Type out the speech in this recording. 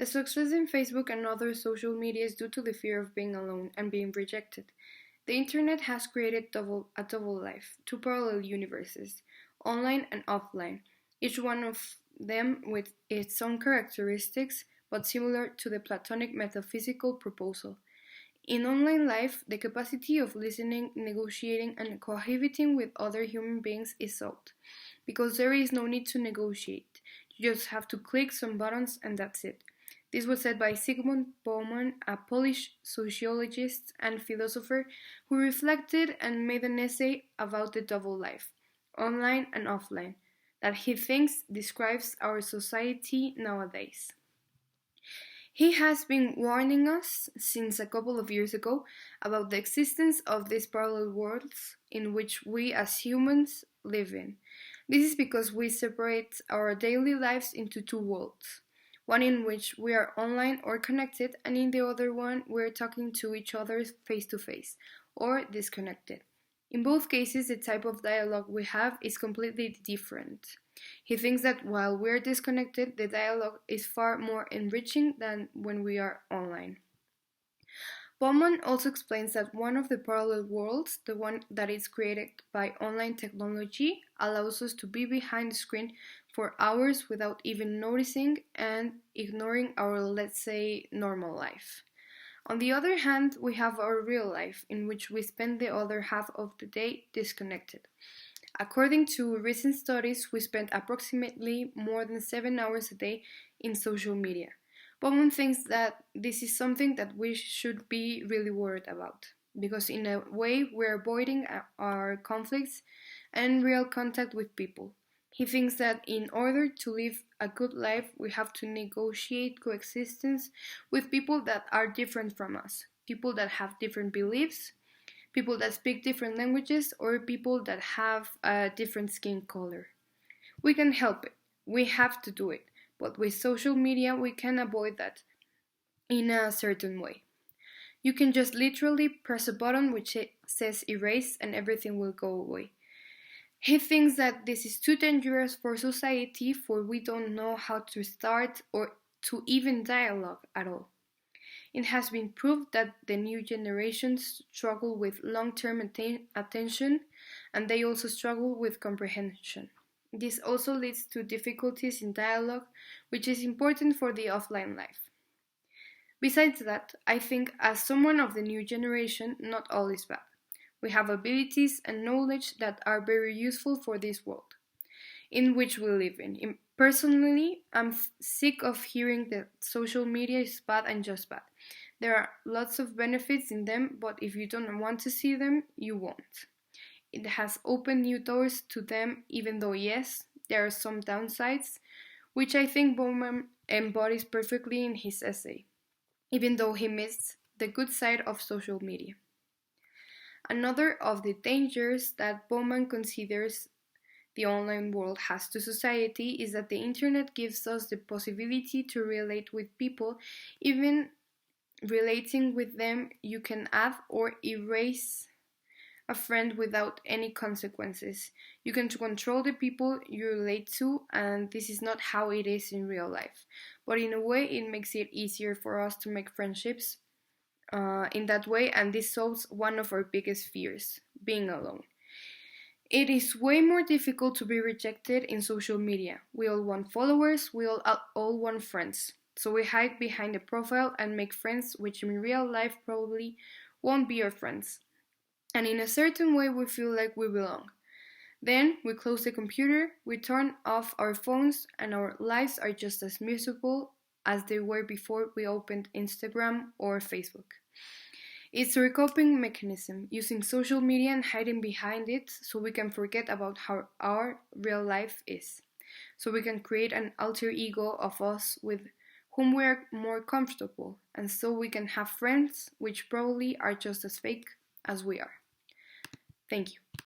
The success in Facebook and other social media is due to the fear of being alone and being rejected. The internet has created a double life, two parallel universes, online and offline, each one of them with its own characteristics, but similar to the Platonic metaphysical proposal. In online life, the capacity of listening, negotiating, and cohabiting with other human beings is solved, because there is no need to negotiate. You just have to click some buttons and that's it. This was said by Zygmunt Bauman, a Polish sociologist and philosopher who reflected and made an essay about the double life, online and offline, that he thinks describes our society nowadays. He has been warning us since a couple of years ago about the existence of these parallel worlds in which we as humans live in. This is because we separate our daily lives into two worlds. One in which we are online or connected, and in the other one we're talking to each other face to face, or disconnected. In both cases, the type of dialogue we have is completely different. He thinks that while we're disconnected, the dialogue is far more enriching than when we are online. Bauman also explains that one of the parallel worlds, the one that is created by online technology, allows us to be behind the screen for hours without even noticing and ignoring our, let's say, normal life. On the other hand, we have our real life, in which we spend the other half of the day disconnected. According to recent studies, we spend approximately more than 7 hours a day in social media. Bauman thinks that this is something that we should be really worried about, because in a way we're avoiding our conflicts and real contact with people. He thinks that in order to live a good life, we have to negotiate coexistence with people that are different from us, people that have different beliefs, people that speak different languages, or people that have a different skin color. We can help it, we have to do it, but with social media we can avoid that in a certain way. You can just literally press a button which says erase and everything will go away. He thinks that this is too dangerous for society, for we don't know how to start or to even dialogue at all. It has been proved that the new generations struggle with long-term attention, and they also struggle with comprehension. This also leads to difficulties in dialogue, which is important for the offline life. Besides that, I think as someone of the new generation, not all is bad. We have abilities and knowledge that are very useful for this world in which we live in. Personally, I'm sick of hearing that social media is bad and just bad. There are lots of benefits in them, but if you don't want to see them, you won't. It has opened new doors to them, even though yes, there are some downsides, which I think Bauman embodies perfectly in his essay, even though he missed the good side of social media. Another of the dangers that Bauman considers the online world has to society is that the internet gives us the possibility to relate with people. Even relating with them, you can add or erase a friend without any consequences. You can control the people you relate to, and this is not how it is in real life. But in a way, it makes it easier for us to make friendships in that way, and this solves one of our biggest fears, being alone. It is way more difficult to be rejected in social media. We all want followers, we all want friends. So we hide behind a profile and make friends which in real life probably won't be our friends. And in a certain way we feel like we belong. Then we close the computer, we turn off our phones, and our lives are just as miserable as they were before we opened Instagram or Facebook. It's a coping mechanism, using social media and hiding behind it so we can forget about how our real life is. So we can create an alter ego of us with whom we are more comfortable, and so we can have friends which probably are just as fake as we are. Thank you.